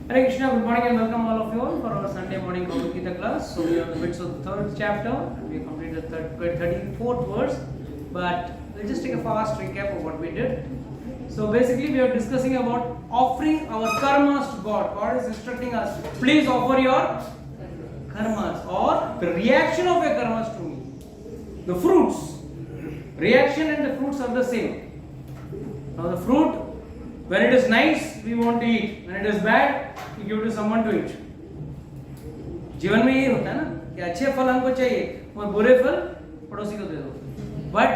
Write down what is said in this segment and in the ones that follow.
Hare Krishna, good morning and welcome all of you all for our Sunday morning Bhagavad Gita class. So we are in the midst of the third chapter and we have completed the 34th verse. But we'll just take a fast recap of what we did. So basically we are discussing about offering our karmas to God. God is instructing us, please offer your karmas or the reaction of your karmas to me. The fruits, reaction and the fruits are the same. Now the fruit, when it is nice, we want to eat. When it is bad, we give to someone to eat. जीवन में ये होता है ना कि अच्छे फल हमको चाहिए और बुरे फल पड़ोसी को दे दो. But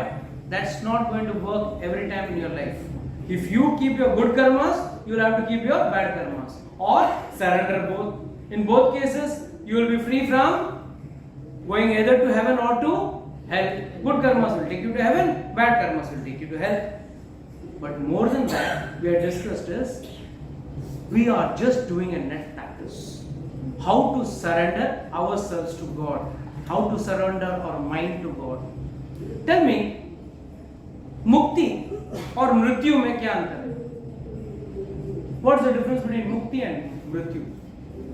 that's not going to work every time in your life. If you keep your good karmas, you will have to keep your bad karmas or surrender both. In both cases, you will be free from going either to heaven or to hell. Good karmas will take you to heaven, bad karmas will take you to hell. But more than that, we have discussed is we are just doing a net practice. How to surrender ourselves to God. How to surrender our mind to God. Tell me, mukti और मृत्यु में क्या अंतर है? What's the difference between mukti and मृत्यु?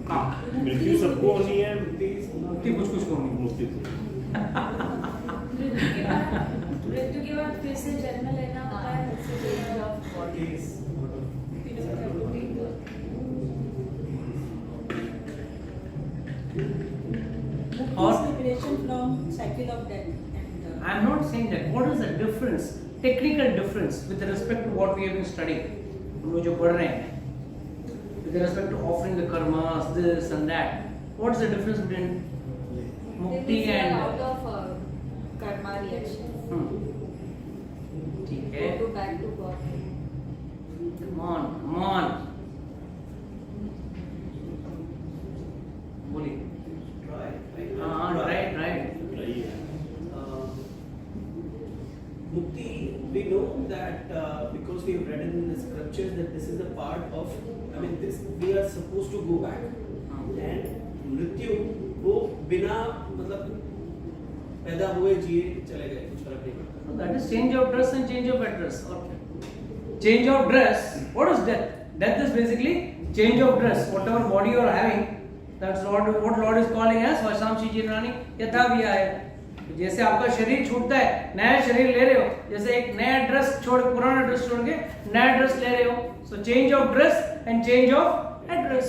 हाँ. मृत्यु सबको होनी है, मुक्ति कुछ को नहीं. मुक्ति. मृत्यु के बाद फिर से जन्म लेना होता है. Or liberation from cycle of death. I am not saying that. What is the difference? Technical difference with respect to what we have been studying. हम लोग जो पढ़ रहे हैं. With respect to offering the karmas, this and that. What is the difference between mukti and out of karma reaction. ठीक है. Go back to God. Come on. बोलिए. Right. Mukti, we know that because we have read in the scriptures that this is a part of, this we are supposed to go back. And मृत्यु वो बिना मतलब पैदा हुए जिए चले गए, कुछ फर्क नहीं पड़ता. That is change of dress and change of address. Okay. Change of dress. What is death? Death is basically change of dress. Whatever body you are having, that's what Lord is calling as Vasamshi Jinrani Yatha Vyaya. जैसे आपका शरीर छूटता है, नया शरीर ले रहे हो, जैसे एक नया ड्रेस छोड़ पुराना ड्रेस छोड़ के नया ड्रेस ले रहे हो. So change of dress and change of address.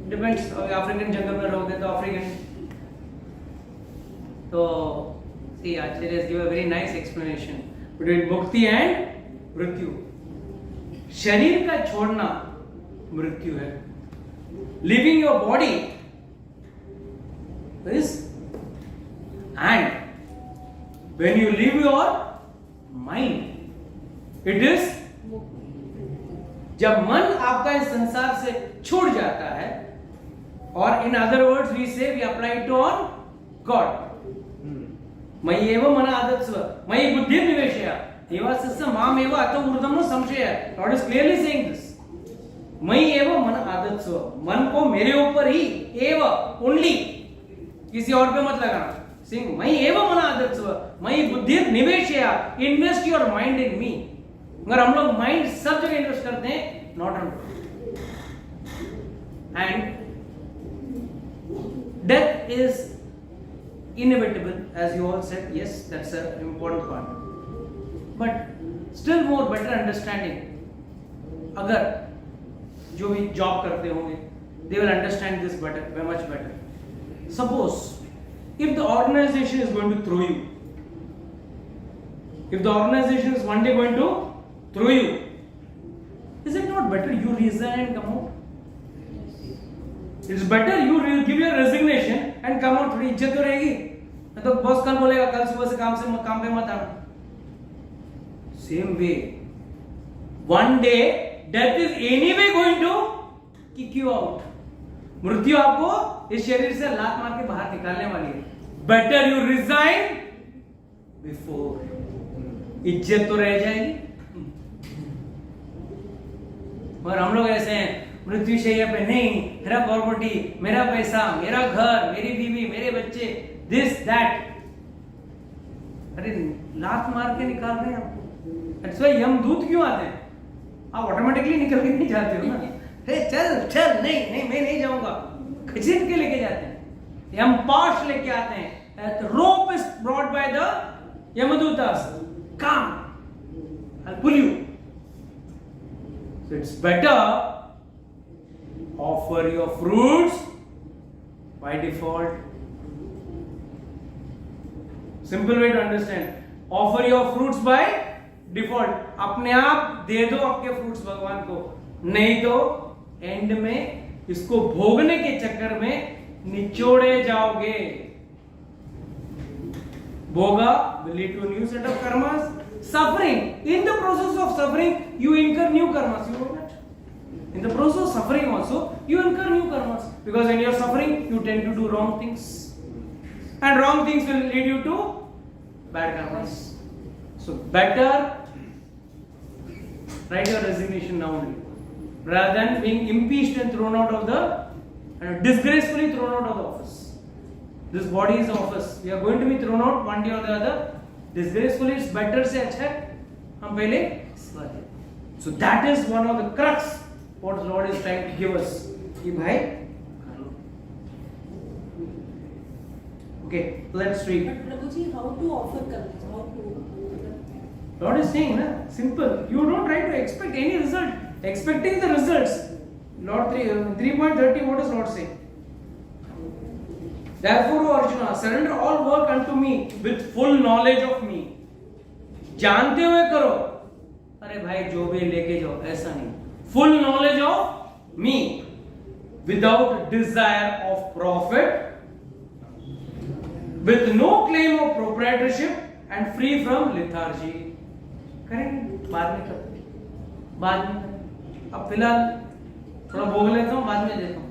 Depends. African जंगल में रहोगे तो अफ्रीकन. तो see, Acharya has given a very nice explanation between mukti and mrityu. शरीर का छोड़ना मृत्यु है. Leaving your body is, and when you leave your mind, it is. जब मन आपका इस संसार से छूट जाता है, और in other words we say we apply it on God. मय्येव मन आदत्स्व मयि बुद्धि निवेशय एवास्य मामेव अतो ऊर्ध्वं न संशय. God is clearly saying this. मय्येव मन आदत्स्व, मन को मेरे ऊपर ही, एव ओनली, किसी और पे मत लगाना. Saying मय्येव मन आदत्स्व मयि बुद्धि निवेशय, इन्वेस्ट योर माइंड इन मी. अगर हम लोग माइंड सब जगह इन्वेस्ट करते हैं, not on. And death is inevitable, as you all said. Yes, that's an important part. But still more better understanding, अगर जो भी जॉब करते होंगे, they will understand this better, very much better. Suppose if the organization is going to throw you, if the organization is one day going to throw you, is it not better you resign and come out? It's better you give your resignation and come out. थोड़ी इज्जत तो रहेगी. नहीं तो boss कल बोलेगा कल सुबह से काम पे मत आना. Same way, one day death is anyway going to kick you out. मृत्यु आपको इस शरीर से लात मार के बाहर निकालने वाली है. Better you resign before. इज्जत तो रह जाएगी. और हम लोग ऐसे हैं, मृत्यु शैया पे नहीं, मेरा प्रॉपर्टी, मेरा पैसा, मेरा घर, मेरी बीवी, मेरे बच्चे, दिस दैट. अरे लात मार के निकाल रहे हैं आपको. यमदूत क्यों आते हैं? आप ऑटोमेटिकली निकल के नहीं जाते हो ना. हे चल चल, नहीं नहीं मैं नहीं जाऊंगा, खींच के लेके जाते हैं, यमपाश लेके आते हैं. The rope is brought by the Yamadutas. Come, I'll pull you. So it's better offer your fruits by default. Simple way to understand. Offer your fruits by default. अपने आप दे दो आपके fruits भगवान को, नहीं तो एंड में इसको भोगने के चक्कर में निचोड़े जाओगे. Bhoga will lead to a new set of karmas. Suffering. In the process of suffering, you incur new karmas. You know that? In the process of suffering also, you incur new karmas. Because when you are suffering, you tend to do wrong things. And wrong things will lead you to bad karmas. So better write your resignation now only. Rather than being impeached and thrown out of the, disgracefully thrown out of the office. This body is office. We are going to be thrown out one day or the other. Disgracefully, it's better से अच्छा है हम पहले स्वर दें. So that is one of the crux what the Lord is trying to give us. कि भाई कर लो. Okay, let's read. But Prabhuji, how to offer karma? How to? Lord is saying, na, simple. You don't try to expect any result. Expecting the results. Lord 3.30. What does Lord say? Therefore, O Arjuna, surrender all work unto me with full knowledge of me. जानते हुए करो. अरे भाई जो भी लेके जाओ, ऐसा नहीं. Full knowledge of me, without desire of profit, with no claim of proprietorship, and free from lethargy. करेंगे? बाद में करते. बाद में. अब फिलहाल थोड़ा भोग लेता हूँ, बाद में देता हूँ.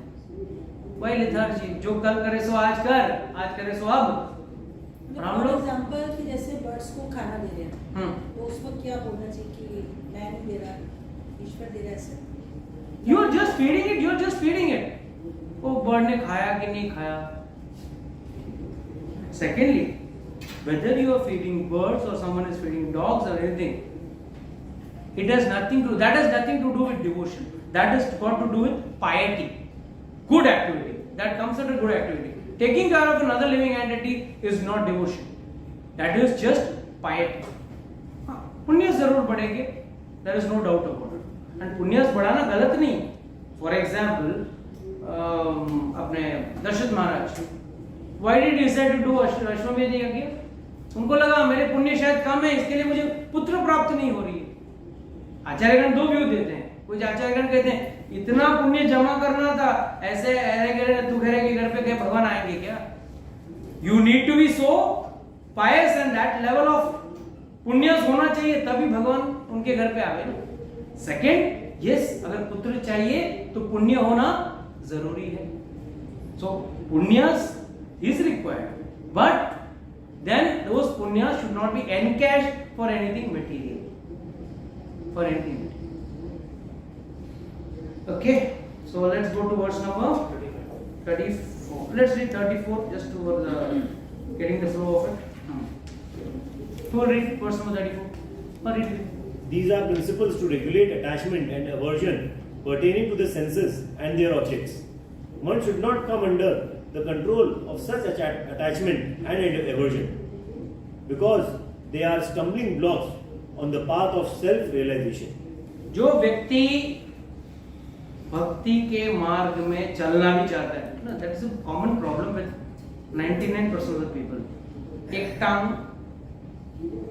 वही लेथार्जी, जो कल करे सो आज कर, आज करे सो अब. फॉर एग्जांपल कि जैसे बर्ड्स को खाना दे रहे हैं, तो उस वक्त क्या बोलना चाहिए कि मैं नहीं दे रहा, ईश्वर दे रहा है ऐसे? You are just feeding it, you are just feeding it. वो बर्ड ने खाया कि नहीं खाया. Secondly, whether you are feeding birds or someone is feeding dogs or anything, it has nothing to. That has nothing to do with devotion. That has got to do with piety. Good activity. That comes under good activity. Taking care of another living entity is not devotion. That is just piety. पुण्य जरूर बढ़ेंगे. There is no doubt about it. And पुण्य बढ़ाना गलत नहीं. For example, अपने दशरथ महाराज. Why did he decide to do अश्वमेध यज्ञ? उनको लगा मेरे पुण्य शायद कम है, इसके लिए मुझे पुत्र प्राप्त नहीं हो रही है. आचार्यगण दो व्यू देते हैं. कुछ आचार्यगण कहते हैं इतना पुण्य जमा करना था, ऐसे तू कह रहे कि घर पे गए भगवान आएंगे क्या? You need to be so pious and that level of पुण्य होना चाहिए, तभी भगवान उनके घर पे आवे ना. सेकेंड, यस, अगर पुत्र चाहिए तो पुण्य होना जरूरी है. सो पुण्य is required, but then those पुण्य should not be encashed for anything material, for anything. Okay, so let's go to verse number 34. Let's read 34 just to getting the flow of it. Who will read verse number 34? Read it. These are principles to regulate attachment and aversion pertaining to the senses and their objects. One should not come under the control of such attachment and aversion, because they are stumbling blocks on the path of self-realization. जो व्यक्ति भक्ति के मार्ग में चलना भी चाहता है ना, that is a common problem with 99% of people. एक टांग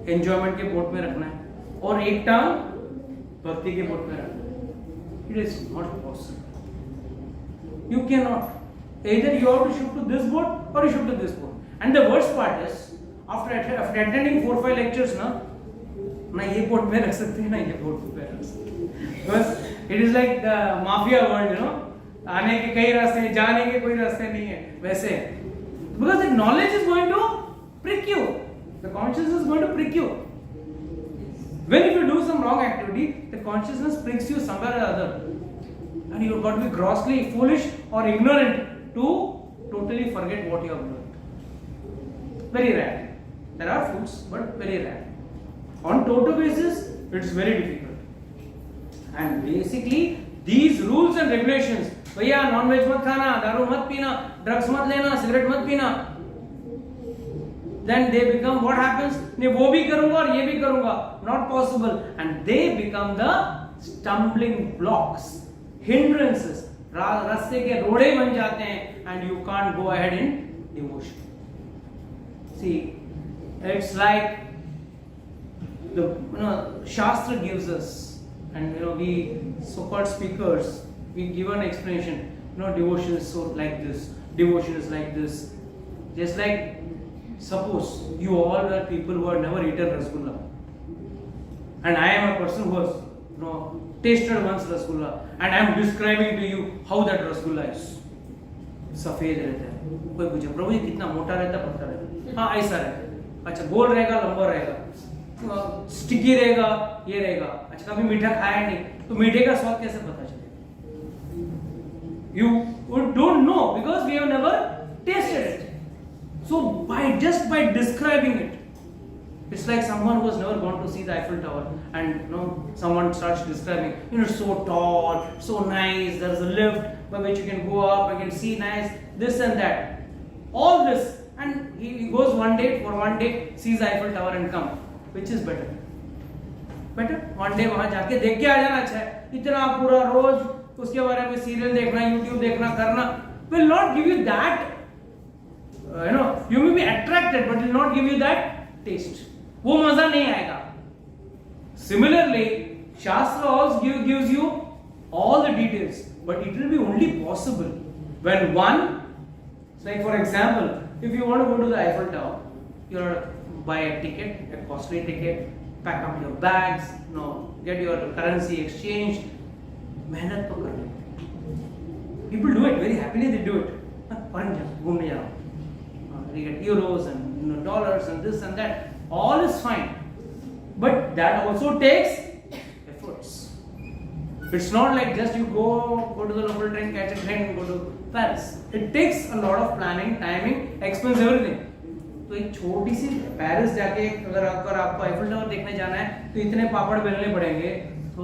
एंजॉयमेंट के बोट में रखना है और एक टांग भक्ति के बोट में रखना है. It is not possible. You can not. either you have to shift to this boat or you shift to this boat. And the worst part is after attending 4-5 lectures ना ये बोट में रख सकते हैं ना ये बोट पे रख सकते हैं. Because it is like the mafia world, you know. आने के कई रास्ते हैं, जाने के कोई रास्ते नहीं है वैसे. Because the knowledge is going to prick you. The consciousness is going to prick you. When if you do some wrong activity, the consciousness pricks you somewhere or other. And you have got to be grossly foolish or ignorant to totally forget what you have learned. Very rare. There are fools, but very rare. On total basis, it's very difficult. And basically, these rules and regulations, भैया non-veg मत खाना, दारू मत पीना, drugs मत लेना, cigarette मत पीना, then they become, what happens? नहीं वो भी करूँगा और ये भी करूँगा, not possible, and they become the stumbling blocks, hindrances, रास्ते के रोड़े बन जाते हैं, and you can't go ahead in devotion. See, it's like the Shastra gives us, and we so-called speakers, we give an explanation. Devotion is so like this, devotion is like this. Just like, suppose you all are people who have never eaten rasgulla, and I am a person who has tasted once rasgulla, and I am describing to you how that rasgulla is. सफेद रहता है, कोई पूछे प्रभु जी कितना मोटा रहता है, पतला रहता है, हाँ ऐसा रहता है, अच्छा गोल रहेगा, लंबा रहेगा, स्टिकी रहेगा, ये रहेगा, अच्छा कभी मीठा खाया नहीं तो मीठे का स्वाद कैसे पता चलेगा? You don't know because we have never tasted it. So just by describing it, it's like someone who has never gone to see the Eiffel Tower, and someone starts describing, it's so tall, so nice, there's a lift by which you can go up, you can see nice, this and that, all this, and he goes for one day, sees Eiffel Tower and come. Which is better? Better? One day वहाँ जाके देख के आ जाना अच्छा है, इतना पूरा रोज उसके बारे में सीरियल देखना, YouTube देखना, करना will not give you that, you may be attracted but will not give you that taste. वो मजा नहीं आएगा. Similarly, Shastra also gives you all the details, but it will be only possible when one, like for example, if you want to go to the Eiffel Tower, you have to buy a ticket, a costly ticket, pack up your bags, get your currency exchanged. मेहनत तो करनी. People do it very happily. They do it. Foreign घूमने जा रहा हूँ. They get euros and dollars and this and that. All is fine, but that also takes efforts. It's not like just you go to the local train, catch a train, and go to Paris. It takes a lot of planning, timing, expense, everything. तो एक छोटी सी Paris जाके अगर आपको Eiffel tower देखने जाना है तो इतने पापड़ बेलने पड़ेंगे, तो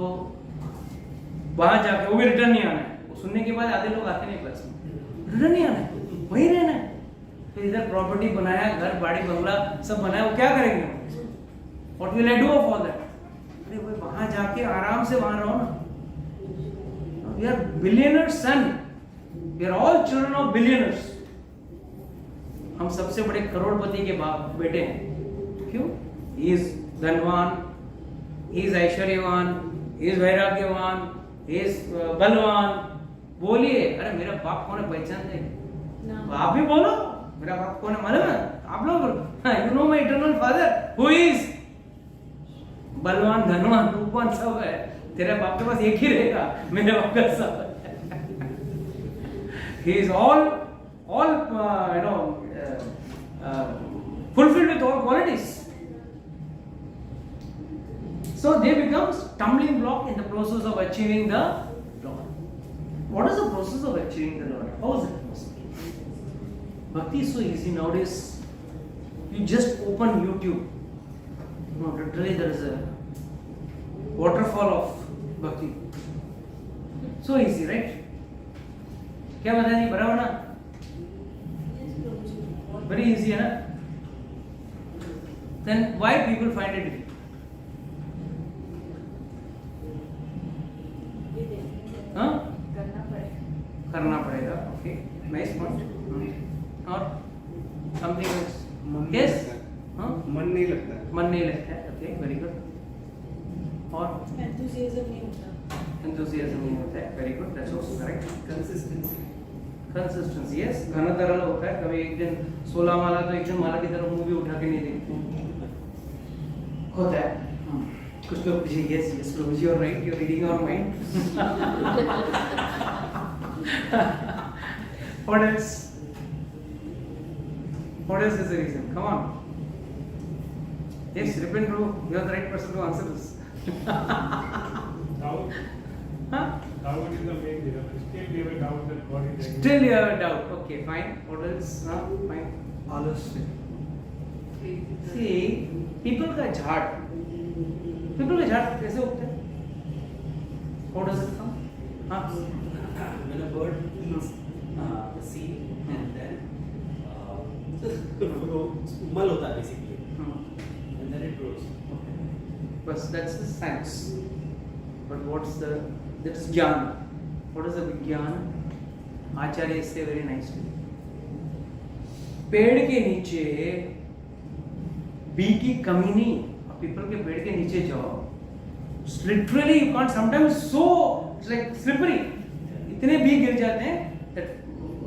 वहां जाके वो भी रिटर्न नहीं आना है. वो सुनने के बाद आधे लोग आते नहीं क्लास में, रिटर्न नहीं आना है, वही रहना है. फिर इधर प्रॉपर्टी बनाया, घर बाड़ी बंगला सब बनाया, वो क्या करेंगे? What will I do of all that? अरे भाई वहां जाके आराम से वहां रहो ना. We are billionaires son, we are all children of billionaires. हम सबसे बड़े करोड़पति के बाप बेटे हैं. क्यों? ही इज धनवान, ही इज ऐश्वर्यवान, ही इज वैराग्यवान, ही इज बलवान. बोलिए, अरे मेरा बाप कौन है, पहचान दे. आप भी बोलो, मेरा बाप कौन है मालूम है? आप लोग you know my eternal father who is बलवान, धनवान, रूपवान सब है. तेरे बाप के पास एक ही रहेगा, मेरे बाप का सब है. He is all fulfilled with all qualities. So they become stumbling block in the process of achieving the Lord. What is the process of achieving the Lord? How is it possible? Bhakti is so easy nowadays. You just open YouTube. Literally there is a waterfall of Bhakti. So easy, right? क्या बता नहीं, बराबर ना? Very easy, है ना? Then why people find it difficult? हाँ? करना पड़ेगा. Okay, nice point. और something else? Yes? हाँ? मन नहीं लगता है. मन नहीं लगता है. Okay, very good. और enthusiasm नहीं होता. enthusiasm नहीं होता है. Very good. That's also correct. Consistency. Consistency, yes. घना तरल होता है. कभी एक दिन 16 माला तो एक दिन माला की तरफ मुंह भी उठा के नहीं देखते होता है. कुछ लोग पूछे, yes, yes, Prabhu, you are right, you are reading our mind. What else? What else is the reason? Come on. Yes, Ripin Prabhu, you are the right person to answer this. Doubt. Huh? Doubt is the main reason. Still we have a doubt that God is there. Still you have a doubt. Okay, fine. What else? Fine. Alasya. See, people का झाड़ कैसे उगता है? How does it come? हाँ. When a bird eats the seed and then mal hota hai basically, and then it grows. But that's the science. But that's Jnana. What is the Vijnana? Acharya say very nicely. पेड़ के नीचे B की कमी नहीं. People के पेड़ के नीचे जाओ, literally you can't, sometimes so it's like slippery. इतने बी गिर जाते हैं that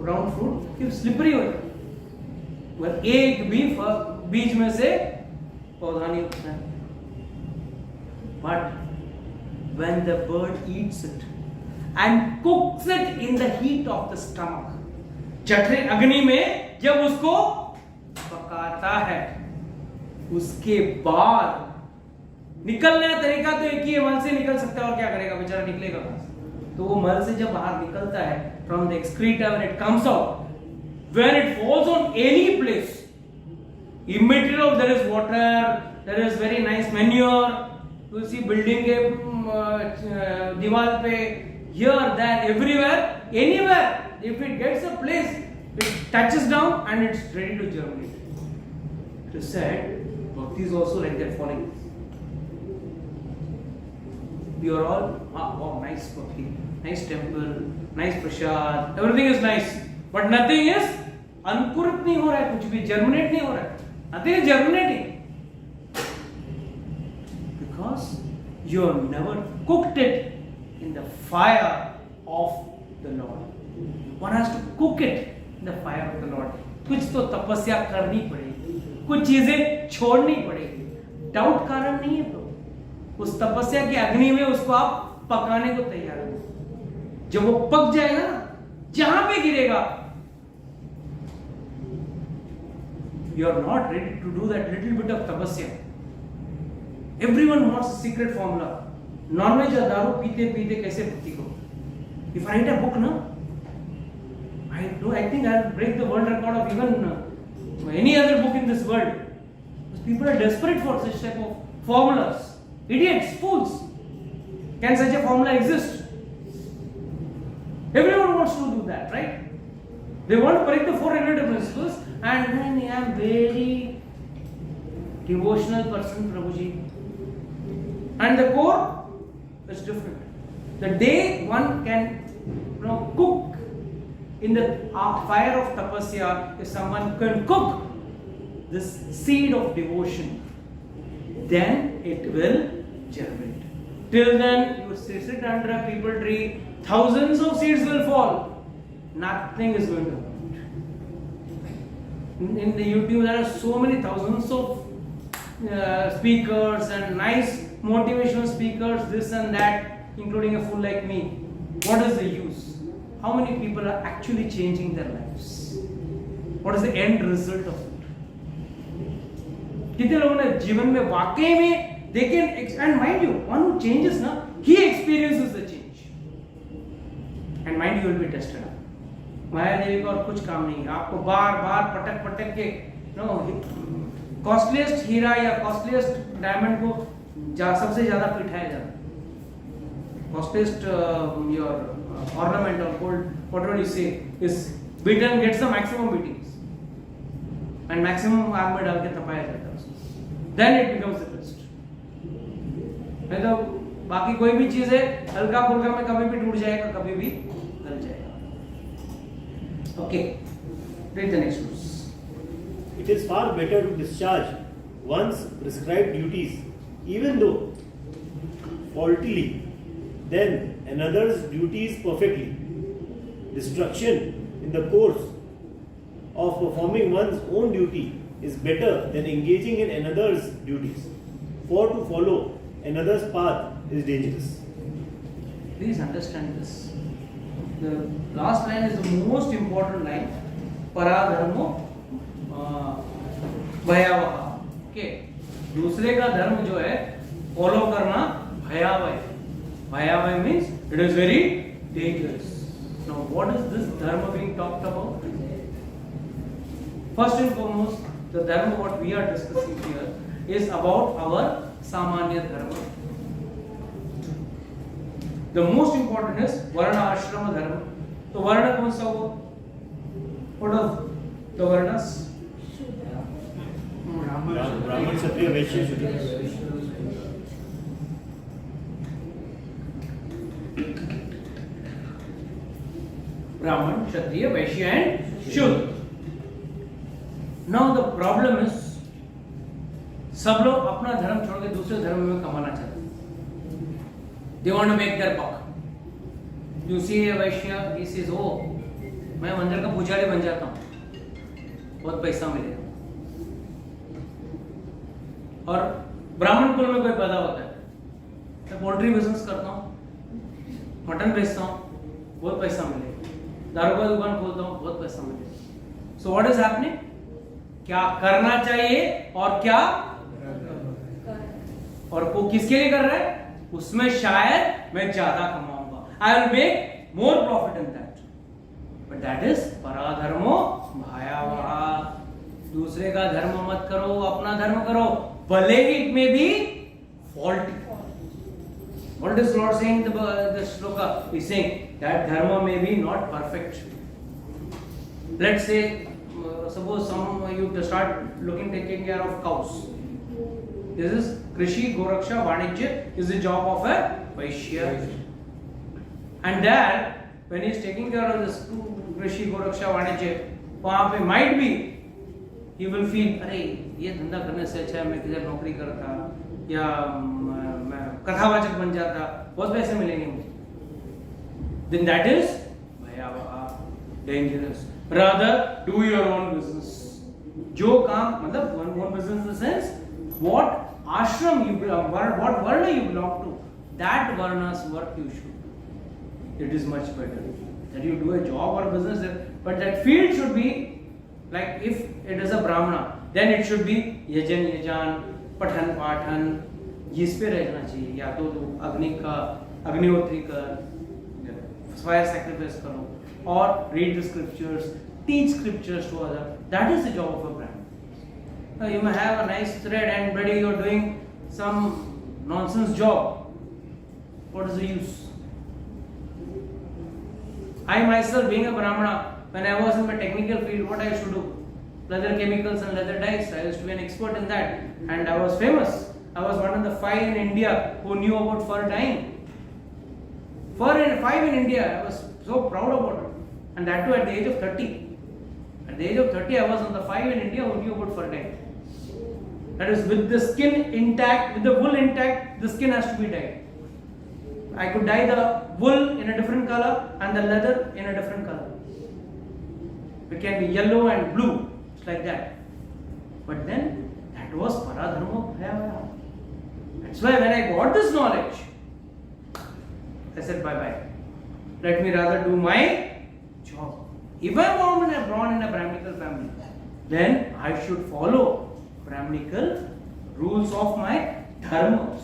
round fruit फिर slippery हो जाता है. मगर एक भी बीज में से पौधा नहीं उगता है. But when the bird eats it and cooks it in the heat of the stomach, जठरे अग्नि में जब उसको पकाता है, उसके बाद निकलने का तरीका तो एक ही है, मल से निकल सकता है और क्या करेगा बेचारा, निकलेगा कहां से? तो वो मल से जब बाहर निकलता है from the excreta, when it comes out, when it falls on any place, immaterial of there is water, there is very nice manure, you see building के दीवार पे, here, there, everywhere, anywhere, if it gets a place, it touches down and it's ready to germinate. It is said, Bhakti is also like that falling. We are all, wow, nice Bhakti, nice temple, nice prasad, everything is nice, but nothing is, अंकुरित नहीं हो रहा है, कुछ भी germinate नहीं हो रहा है, nothing is germinating. Because you have never cooked it in the fire of the Lord. One has to cook it in the fire of the Lord. कुछ तो तपस्या करनी पड़ेगी, कुछ चीजें छोड़नी पड़ेगी. डाउट कारण नहीं है तो उस तपस्या की अग्नि में उसको आप पकाने को तैयार हो. जब वो पक जाएगा ना, जहां पे गिरेगा, you are not ready to do that little bit of tapasya. Everyone wants a secret formula. Non-veg या दारू पीते पीते कैसे भक्ति को? If I write a book, no, I think I'll break the world record of even any other book in this world. Because people are desperate for such type of formulas. Idiots, fools. Can such a formula exist? Everyone wants to do that, right? They want to break the four regulative principles, and then I am very devotional person, Prabhuji. And the core is different. The day one can, cook in the fire of tapasya, if someone can cook this seed of devotion, then it will germinate. Till then, you sit under a people tree, thousands of seeds will fall. Nothing is going to happen. In the YouTube, there are so many thousands of speakers and nice motivational speakers, this and that, including a fool like me. What is the use? How many people are actually changing their lives? What is the end result of it? कितने लोगों ने जीवन में वाकई में they can, and mind you, one who changes ना, he experiences the change. And mind you will be tested. माया देवी का और कुछ काम नहीं है, आपको बार बार पटक पटक के कॉस्टलीस्ट हीरा या कॉस्टलीस्ट डायमंड को सबसे ज्यादा पिटाया जाता है. Costliest your ornament or gold, whatever you say, is beaten, gets the maximum beatings and maximum आग में डाल के तपाया जाता है उसको. Then it becomes the best. नहीं तो बाकी कोई भी चीज है हल्का फुल्का में कभी भी टूट जाएगा, कभी भी गल जाएगा. Okay, read the next verse. It is far better to discharge one's prescribed duties, even though faultily, than another's duties perfectly. Destruction in the course of performing one's own duty is better than engaging in another's duties, for to follow another's path is dangerous. Please understand this. The last line is the most important line. Paradharmo भयावह. Okay. दूसरे का धर्म जो है follow करना भयावह है. Bhayavaya means it is very dangerous. Now, what is this dharma being talked about? First and foremost, the dharma what we are discussing here is about our samanya dharma. The most important is varna, ashrama, dharma. So varna कौन सा हुआ? What of the varnas? Brahman, Kshatriya, Vaishya, Shudra. Brahman, Kshatriya, Vaishya and Shudra. Now the problem is सब लोग अपना धर्म छोड़ के दूसरे धर्म में कमाना चाहते हैं. They want to make their buck. You see a Vaishya, he says, oh, मैं मंदिर का पुजारी बन जाता हूँ, बहुत पैसा मिलेगा. और ब्राह्मण कुल में कोई पैदा होता है, मैं पोल्ट्री बिजनेस करता हूँ, मटन बेचता हूँ, बहुत पैसा मिलेगा. दारू का दुकान खोलता हूँ, बहुत पैसा मिलेगा. So what is happening? क्या करना चाहिए और क्या और वो किसके लिए कर रहा है? उसमें शायद मैं ज्यादा कमाऊंगा. I will make more profit in that. But that is पराधर्मो भयावह. दूसरे का धर्म मत करो, अपना धर्म करो, भले ही it may be faulty. What is Lord saying in the shloka? He is saying that dharma may be not perfect. Let's say, suppose you start taking care of cows. This is Krishi, Goraksha, Vanijya is the job of a Vaishya. And there, when he is taking care of this Krishi, Goraksha, Vanijya, वहाँ पे might be he will feel, अरे ये धंधा करने से अच्छा है मैं किधर नौकरी करता या मैं कथावाचक बन जाता, बहुत पैसे मिलेंगे मुझे. Then that is भयावह, dangerous. Rather do your own business. जो काम मतलब own business in the sense what ashram you belong, what varna you belong to, that varna's work you should. It is much better that you do a job or business there, but that field should be like if it is a brahmana, then it should be yajan, pathan pathan, इस पे रहना चाहिए. या तो अग्निहोत्री कर, fire sacrifice करो, or read the scriptures, teach scriptures to others. That is the job of a brahman. You may have a nice thread and buddy you are doing some nonsense job. What is the use? I myself being a brahmana, when I was in my technical field, what I used to do? Leather chemicals and leather dyes. I used to be an expert in that, and I was famous. I was one of the 5 in India who knew about fur dyeing. 5 in India, I was so proud about it, and that too at the age of 30. At the age of 30, I was on the 5 in India who knew about fur dyeing. That is, with the skin intact, with the wool intact, the skin has to be dyed. I could dye the wool in a different color and the leather in a different color. It can be yellow and blue, it's like that. But then, that was paradharma bhayavaya. That's why when I got this knowledge, I said bye-bye. Let me rather do my job. If I am born in a Brahminical family, then I should follow Brahminical rules of my dharmas.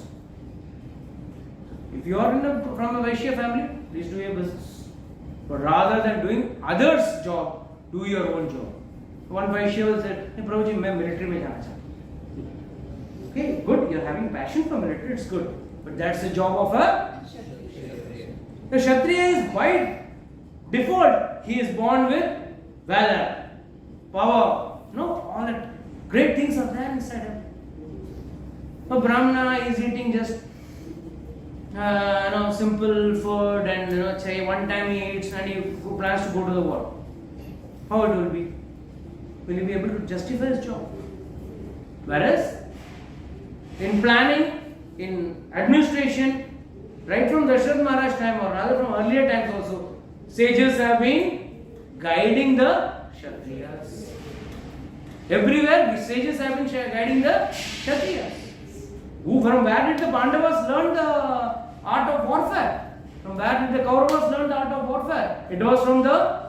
If you are from a Vaishya family, please do your business. But rather than doing others' job, do your own job. One Vaishya will say, "Hey, Prabhuji, I am military mein jana chahta." Okay, good. You are having passion for military. It's good. But that's the job of a Kshatriya. The Kshatriya is by default. He is born with valor, power. All that great things are there inside him. A Brahmana is eating just simple food and say one time he eats and he plans to go to the war. How it will be? Will he be able to justify his job? Whereas in planning, in administration, right from Dasharatha Maharaj time or rather from earlier times also, sages have been guiding the Kshatriyas. Everywhere the sages have been guiding the Kshatriyas. From where did the Pandavas learn the art of warfare? From where did the Kauravas learn the art of warfare? It was from the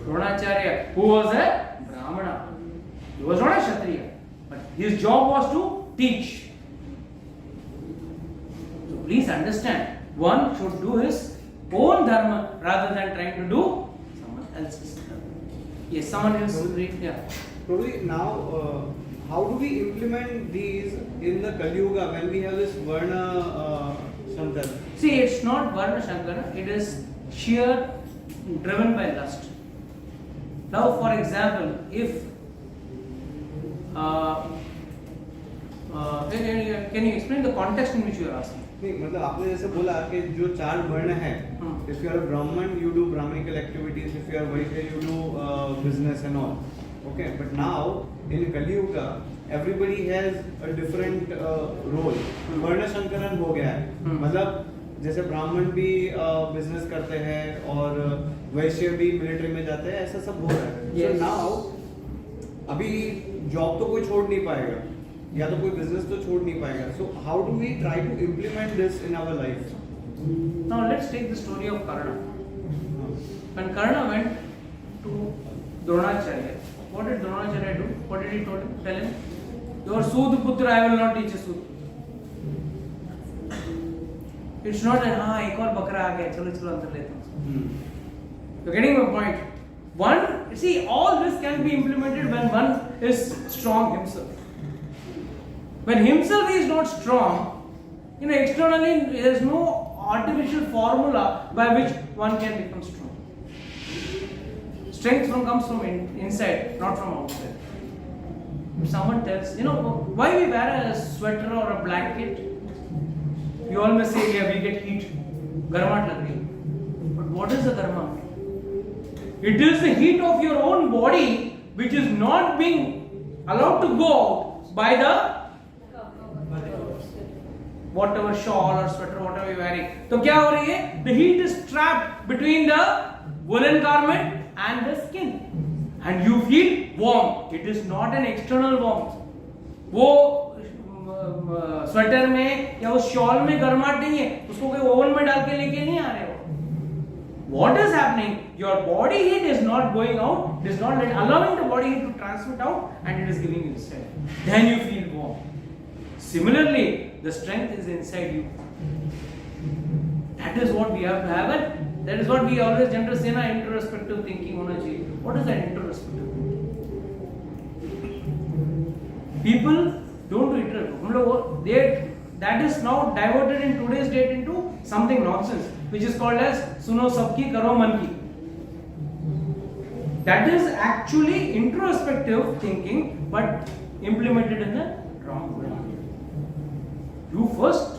Dronacharya, who was a Brahmana. He was not a Kshatriya, but his job was to teach. So please understand, one should do his own dharma rather than trying to do someone else's dharma. Yes, someone else will read. Yeah. Probably now, how do we implement these in the Kali Yuga when we have this Varna Shankara. See, it's not Varna Shankara, it is sheer driven by lust. Now, for example, if can you explain the context in which you are asking? नहीं मतलब आपने जैसे बोला कि जो 4 वर्ण है, if you are a Brahman you do Brahminical activities, if you are Vaishya you do business and all. Okay, but now in Kali Yuga everybody has a different role. वर्ण संकरण हो गया है, मतलब जैसे ब्राह्मण भी बिजनेस करते हैं और वैश्य भी मिलिट्री में जाते हैं, ऐसा सब हो रहा है. So now अभी जॉब तो कोई छोड़ नहीं पाएगा या तो कोई बिजनेस तो छोड़ नहीं पाएगा. So how do we try to implement this in our life? Now let's take the story of Karna. When Karna went to Dronacharya, what did Dronacharya do? What did he tell him? Your Sud Putra, I will not teach you Sud. It's not that एक और बकरा आ गया, चलो चलो अंदर लेता हूँ. You're getting my point. One, see, all this can be implemented when one is strong himself. When himself is not strong, externally there is no artificial formula by which one can become strong. Strength comes from inside, not from outside. If someone tells, why we wear a sweater or a blanket? You always say, yeah, we get heat. Garmat lag rahi. But what is the garmat? It is the heat of your own body which is not being allowed to go out by the whatever shawl or sweater, whatever you are wearing. So क्या हो रही है? The heat is trapped between the woolen garment and the skin, and you feel warm. It is not an external warmth. वो sweater में या उस shawl में गर्माहट नहीं है, उसको कोई ओवन में डाल के लेके नहीं आ रहे हो. What is happening? Your body heat is not going out. It is not allowing the body heat to transmit out, and it is giving you strength. Then you feel warm. Similarly, the strength is inside you. That is what we have to have, and that is what we always generally say, na introspective thinking hona chahiye. What is that introspective thinking? People don't do introspective. That is now diverted in today's date into something nonsense, which is called as suno sabki karo man ki. That is actually introspective thinking, but implemented in the wrong way. You first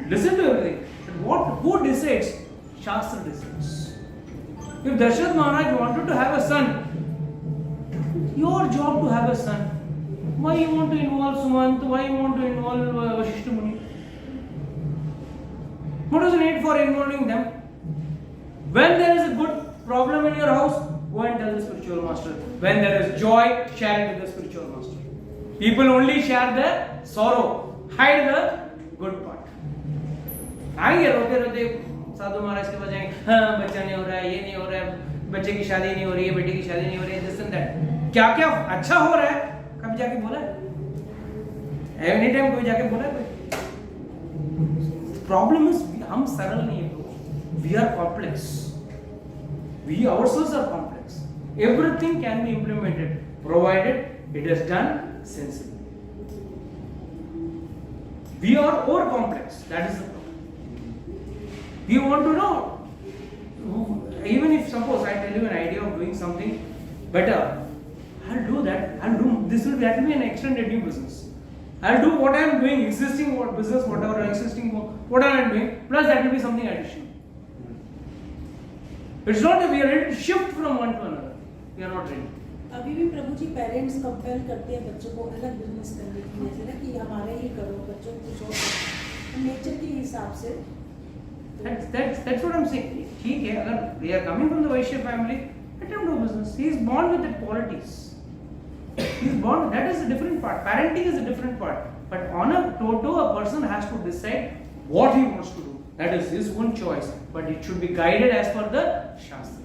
listen to everything. But who decides? Shastra decides. If Darshat Maharaj wanted to have a son, your job to have a son. Why you want to involve Sumant? Why you want to involve Vashishta Muni? What is the need for involving them? When there is a good problem in your house, go and tell the spiritual master. When there is joy, share it with the spiritual master. People only share the sorrow, hide the good part. आएंगे रोते रोते साधु महाराज के पास जाएंगे, हाँ बच्चा नहीं हो रहा है, ये नहीं हो रहा है, बच्चे की शादी नहीं हो रही है, बेटी की शादी नहीं हो रही है, this and that. क्या क्या अच्छा हो रहा है? कभी जाके बोला है? एनी टाइम कोई जाके बोला है? प्रॉब्लम इज हम सरल नहीं है, we are complex. We ourselves are complex. Everything can be implemented provided it is done sensibly. We are over complex. That is the problem. We want to know. Even if suppose I tell you an idea of doing something better, I'll do that. That will be an extended new business. I'll do what I am doing, existing business, whatever existing what I am doing, plus that will be something additional. It's not that we are ready to shift from one to another. We are not ready. अभी भी प्रभु जी parents compel करते हैं बच्चों को अलग business करने की, जैसे ना कि हमारे ही करो, बच्चों को कुछ और करो, नेचर के हिसाब से. That's what I'm saying. ठीक है, अगर they are coming from the Vaishya family, let them do business. He is born with the qualities. He is born. That is a different part. Parenting is a different part. But on a toto, a person has to decide what he wants to do. That is his own choice. But it should be guided as per the Shastra.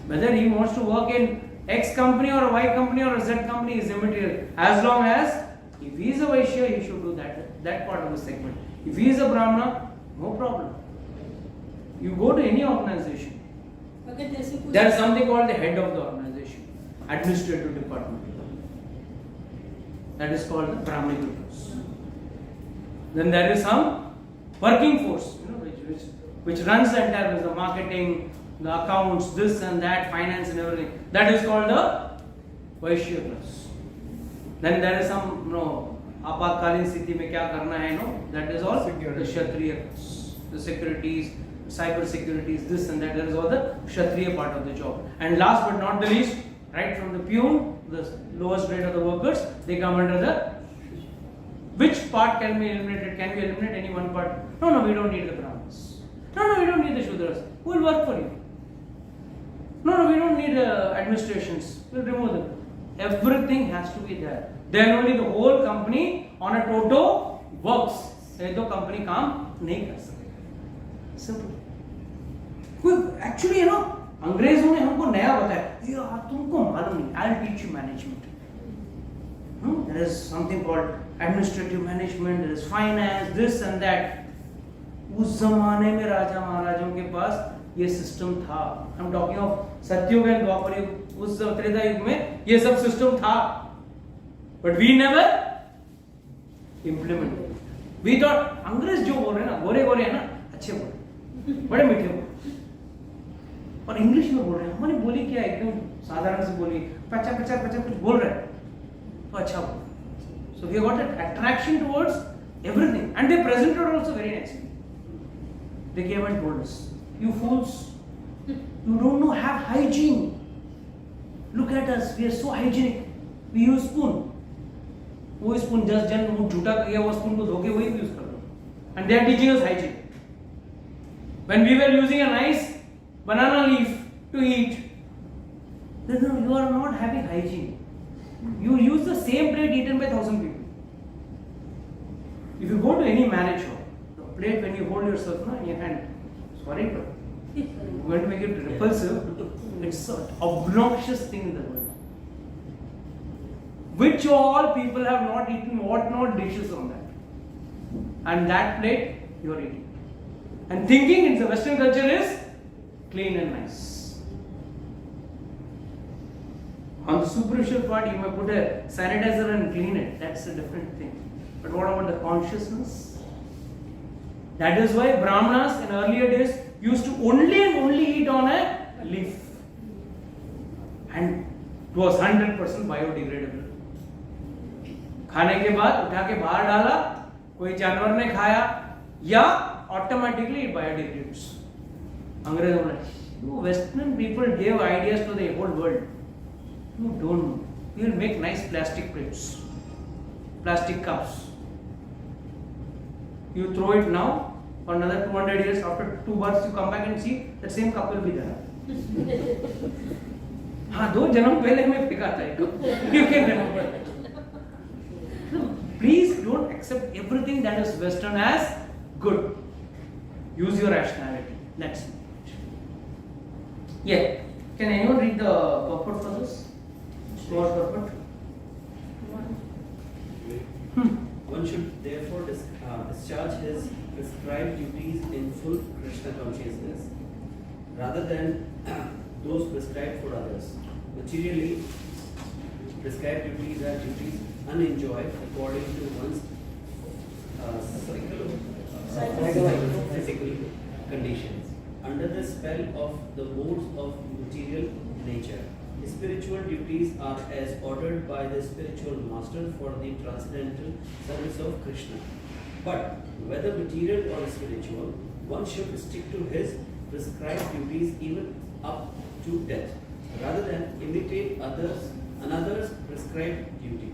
Whether he wants to work in X company or a Y company or a Z company is immaterial. As long as if he is a Vaishya, he should do that part of the segment. If he is a Brahmana, no problem. You go to any organization. There is something called the head of the organization, administrative department. That is called the Brahminical Gurus. Then there is some working force, which runs the entire business, the marketing, the accounts, this and that, finance and everything. That is called the Vaishya class. Then there is some, apatkalin sthiti mein kya karna hai, that is all Security. the Kshatriya class. The securities, cyber securities, this and that, is all the Kshatriya part of the job. And last but not the least, right from the peon, the lowest grade of the workers, they come under the. Which part can be eliminated? Can we eliminate any one part? No, we don't need the Brahmins. No, we don't need the Shudras. Who will work for you? No, we don't need administrations. We'll remove them. Everything has to be there. Then only the whole company on a toto works. नहीं तो company काम नहीं कर सकते. Simple. Actually, अंग्रेजों ने हमको नया बताया. ये तुमको मालूम नहीं. I'll teach you management. There is something called administrative management. There is finance, this and that. उस जमाने में राजा महाराजों के पास ये सिस्टम था. I'm talking of Satyug and Dwapar yug. उस त्रेता युग में ये सब सिस्टम था. But we never implemented. We thought अंग्रेज जो बोल रहे हैं ना, गोरे है ना, अच्छे बोल, बड़े मीठे बोल. और इंग्लिश में बोल रहे हैं. हमारी बोली क्या एकदम साधारण सी बोली, पचा कुछ बोल रहे हैं, तो अच्छा बोल. So we got an attraction towards everything, and they presented also very nicely. They came and told us, "You fools, you don't know have hygiene. Look at us, we are so hygienic. We use spoon. वो spoon just जन वो झूठा किया वो spoon को धोके वही use कर लो. And they are teaching us hygiene. When we were using a nice banana leaf to eat, then no, you are not having hygiene. You use the same plate eaten by 1,000 people. If you go to any marriage hall, the plate when you hold yourself in your hand, sorry, but you're going to make it repulsive. It's an obnoxious thing in the world. Which all people have not eaten what not dishes on that. And that plate you are eating. And thinking in the Western culture is clean and nice. On the superficial part, you may put a sanitizer and clean it. That's a different thing. But what about the consciousness? That is why Brahmanas in earlier days used to only eat on a leaf. And it was 100% biodegradable. खाने के बाद उठा के बाहर डाला, कोई जानवर ने खाया, या automatically it biodegrades. अंग्रेजों ने, you Western people gave ideas to the whole world. You don't know. We will make nice plastic plates, plastic cups. You throw it now, for another 200 years, after 2 months you come back and see that same cup will be there. हाँ, 2 जन्म पहले मैं फेंका था एक cup. You can remember. Please don't accept everything that is Western as good. Use your rationality. That's it. Yeah. Can anyone read the purport for this? Small purport. One should therefore discharge his prescribed duties in full Krishna consciousness, rather than those prescribed for others. Materially, prescribed duties are duties unenjoyed according to one's physical conditions. Under the spell of the modes of material nature, spiritual duties are as ordered by the spiritual master for the transcendental service of Krishna. But whether material or spiritual, one should stick to his prescribed duties even up to death, rather than imitate another's prescribed duties.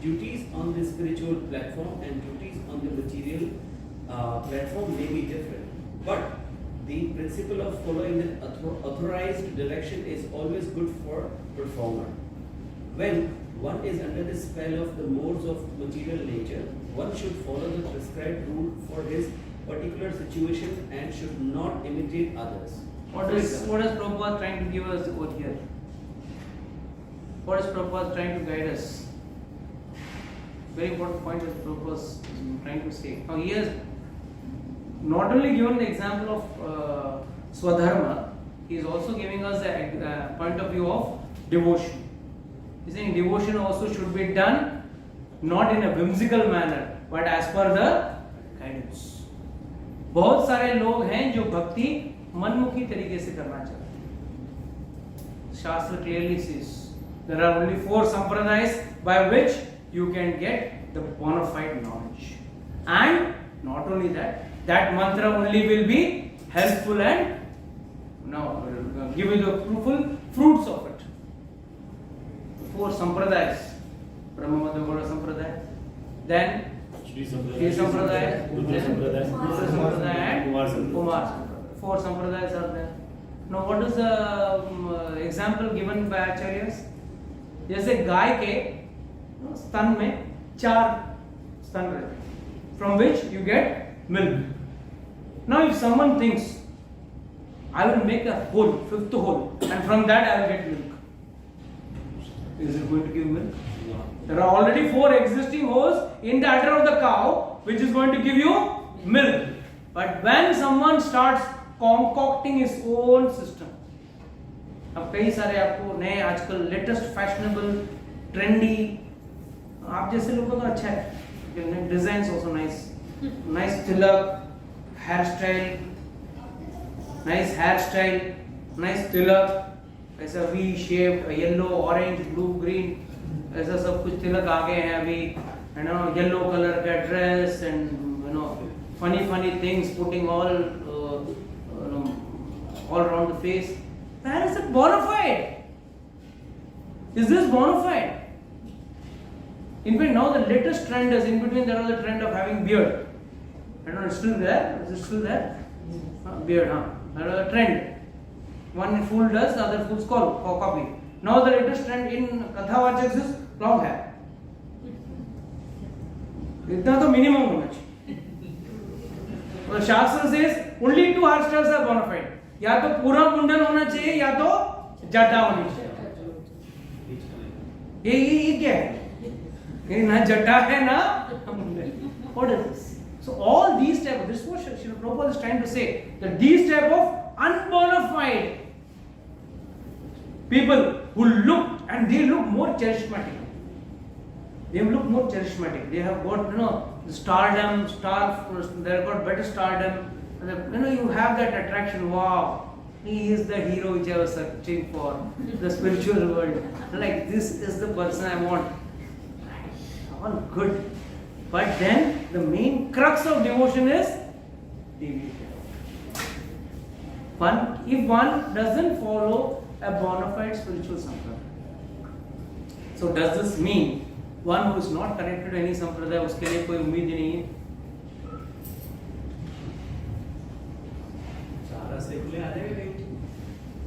Duties on the spiritual platform and duties on the material platform may be different, but the principle of following the authorized direction is always good for performer. When one is under the spell of the modes of material nature, one should follow the prescribed rule for his particular situation and should not imitate others. What is Prabhupada trying to give us over here? What is Prabhupada trying to guide us? Very important point that Prabhupada is trying to say. Now he has not only given the example of Swadharma, he is also giving us a point of view of devotion. He is saying devotion also should be done not in a whimsical manner, but as per the guidance. बहुत सारे लोग हैं जो भक्ति मनमुखी तरीके से करना चाहते हैं. शास्त्र clearly says there are only 4 sampradayas by which you can get the bona fide knowledge. And not only that, that mantra only will be helpful and will give you the fruitful fruits of it. 4 sampradayas. Brahma Sampradaya, then Shri Sampradaya, Rudra Sampradaya, and Kumar Sampradaya. Kumar Sampradaya. 4 sampradayas are there. Now what is the example given by Acharyas? जैसे गाय के स्तन में 4 स्तन रहते हैं, from which you get milk. Now if someone thinks, I will make a hole, 5th hole, and from that I will get milk, is it going to give milk? There are already 4 existing holes in the udder of the cow, which is going to give you milk. But when someone starts concocting his own system, अब कई सारे आपको नए आजकल latest fashionable trendy, आप जैसे लोगों का अच्छा है, डिजाइन्स आल्सो नाइस तिलक, हेयर स्टाइल, नाइस तिलक, ऐसा V shape, yellow, orange, blue, green, ऐसा सब कुछ तिलक आ गए हैं अभी, यू नो, येलो कलर का dress and you know funny things putting all around the face. That is it bona fide? Is this bona fide? In fact, now the latest trend is, in between there was the trend of having beard. I don't know, it's still there? Is it still there? Beard, huh? That was a trend. One fool does, the other fools copy. Now the latest trend in Kathawachaks is long hair. इतना तो minimum होना चाहिए. The Shastra says only 2 hairstyles are bona fide. या तो पूरा मुंडन होना चाहिए या तो जटा होनी चाहिए. ये क्या है? ये ना जटा है ना मुंडन. What is this? So all these type of, this is what Srila Prabhupada is trying to say, that these type of unbonafide people who look, and they look more charismatic. They look more charismatic. They have got, you know, the stardom, they have got better stardom. You know, you have that attraction. Wow, he is the hero which I was searching for, the spiritual world. Like, this is the person I want. All good. But then the main crux of devotion is devotion. If one doesn't follow a bona fide spiritual sampradaya. So does this mean one who is not connected to any sampradaya, उसके लिए कोई उम्मीद ही नहीं है?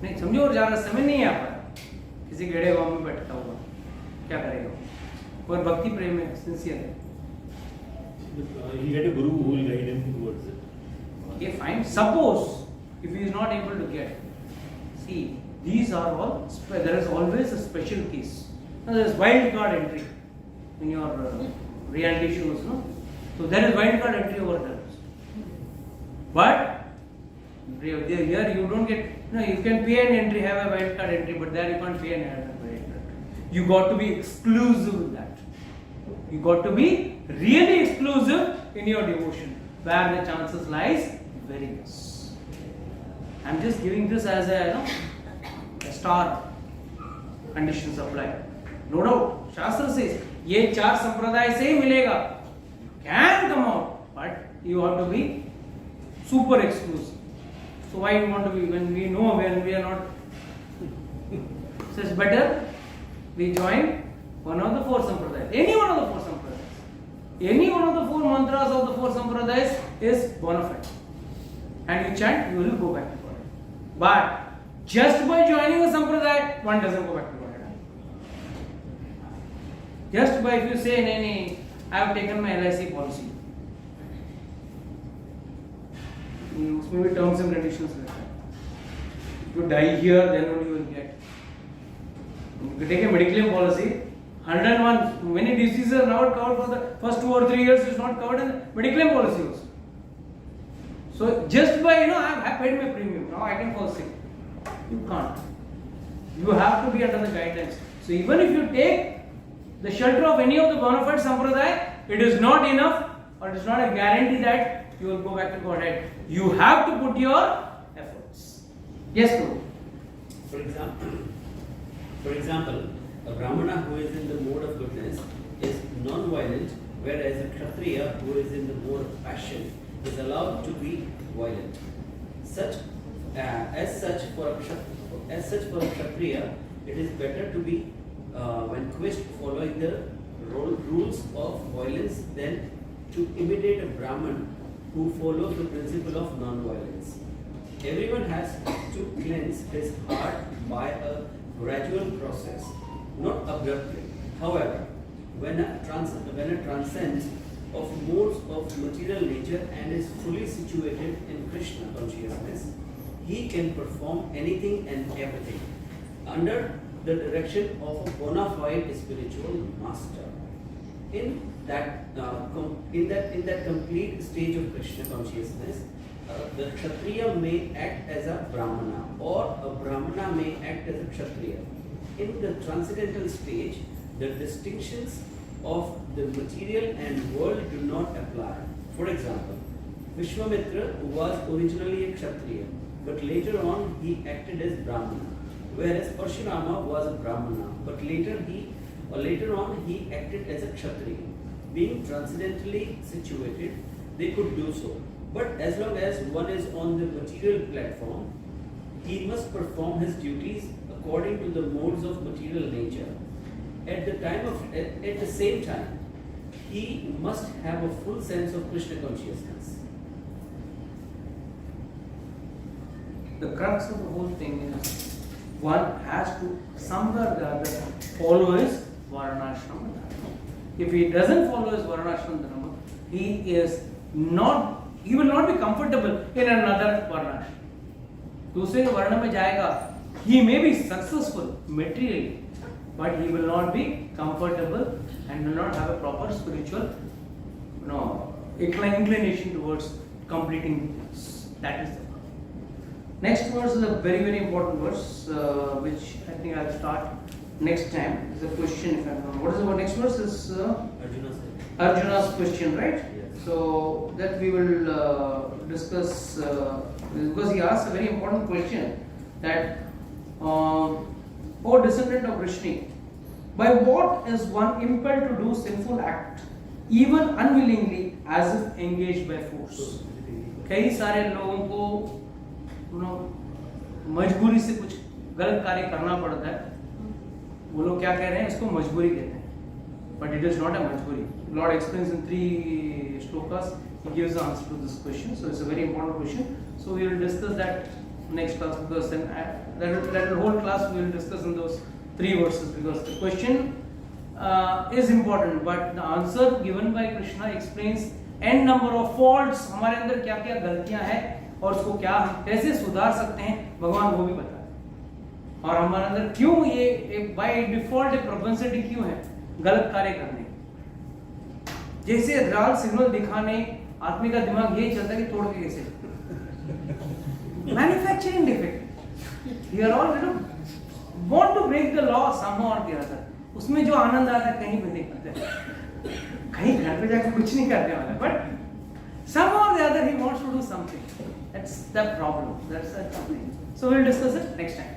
नहीं समझो, और ज़्यादा समय नहीं आ पाया, किसी गड़े गाँव में बैठता हुआ क्या करेगा? और भक्ति प्रेम है, सिंसियर है. He had a guru who will guide him towards it. Okay, fine. Suppose if he is not able to get, see, these are all, there is always a special case. Now there is wild card entry in your reality shows, no? So there is wild card entry over there. But here you don't get, you can pay an entry, have a wild card entry, but there you can't pay an wild card entry. You got to be exclusive with that. You got to be really exclusive in your devotion, where the chances lies very less. I'm just giving this as a, a star conditions apply. No doubt, Shastra says, ये 4 संप्रदाय से ही मिलेगा. Can come out, but you have to be super exclusive. So why you want to be, when we know, when we are not? So it's better we join one of the 4 sampradayas. Any one of the 4 sampradayas. Any one of the 4 mantras of the 4 sampradayas is bona fide. And you chant, you will go back to God. But just by joining a sampradaya, one doesn't go back to God. Just by, if you say, I have taken my LIC policy. उसमें भी terms and conditions रहता है. If you die here, then only you will get. If you take a medical policy, 101 many diseases are not covered for the first 2 or 3 years. Is not covered in the medical policy also. So just by I paid my premium, now I can fall sick. You can't. You have to be under the guidelines. So even if you take the shelter of any of the bona fide sampradaya, it is not enough or it is not a guarantee that you will go back to Godhead. You have to put your efforts. Yes, Guru. For example, a Brahmana who is in the mode of goodness is non-violent, whereas a Kshatriya who is in the mode of passion is allowed to be violent. As such for a Kshatriya, it is better to be vanquished following the rules of violence than to imitate a Brahman who follows the principle of non-violence. Everyone has to cleanse his heart by a gradual process, not abruptly. However, when a transcends of modes of material nature and is fully situated in Krishna consciousness, he can perform anything and everything under the direction of a bona fide spiritual master. In that complete stage of Krishna consciousness, the Kshatriya may act as a Brahmana, or a Brahmana may act as a Kshatriya. In the transcendental stage, the distinctions of the material and world do not apply. For example, Vishwamitra was originally a Kshatriya, but later on he acted as Brahmana, whereas Parshurama was a Brahmana, but later on he acted as a Kshatriya. Being transcendentally situated, they could do so. But as long as one is on the material platform, he must perform his duties according to the modes of material nature. At the same time, he must have a full sense of Krishna consciousness. The crux of the whole thing is one has to somewhere or the other follow his Varnashrama dharma. If he doesn't follow his Varnashrama dharma, he will not be comfortable in another Varnashrama. दूसरे वर्ण में जाएगा, he may be successful materially, but he will not be comfortable and will not have a proper spiritual inclination towards completing this. That is the one. Next verse is a very, very important verse, which I think I'll start next time. It's a question, if I remember. What is the next verse? Is Arjuna's question, right? Yes. So that we will discuss, because he asked a very important question that, O descendant of Vrishni, by what is one impelled to do sinful act, even unwillingly, as if engaged by force? कई सारे लोगों को मजबूरी से कुछ गलत कार्य करना पड़ता है. वो लोग क्या कह रहे हैं? इसको मजबूरी कहते हैं. But it is not a majburi. Lord explains in 3 shlokas. He gives the answer to this question. So it's a very important question. So we will discuss that next class, because then that whole class we will discuss in those 3 verses, because the question is important, but the answer given by Krishna explains n number of faults. हमारे अंदर क्या क्या गलतियां हैं और उसको क्या हम कैसे सुधार सकते हैं, भगवान वो भी बताते हैं. और हमारे अंदर क्यों ये बाय डिफॉल्ट प्रोपेंसिटी क्यों है गलत कार्य करने की. जैसे लाल सिग्नल दिखाने आदमी का दिमाग यही चलता है कि तोड़ के कैसे. Manufacturing defect. We are all want to break the law somehow or the other. उसमें जो आनंद आता है कहीं भी नहीं करते, कहीं घर पे जाकर कुछ नहीं करने वाला, but somehow or the other he wants to do something. That's the problem. That's the problem. So we'll discuss it next time.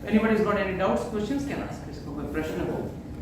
If anybody's got any doubts, questions, can ask. इसको कोई प्रश्न हो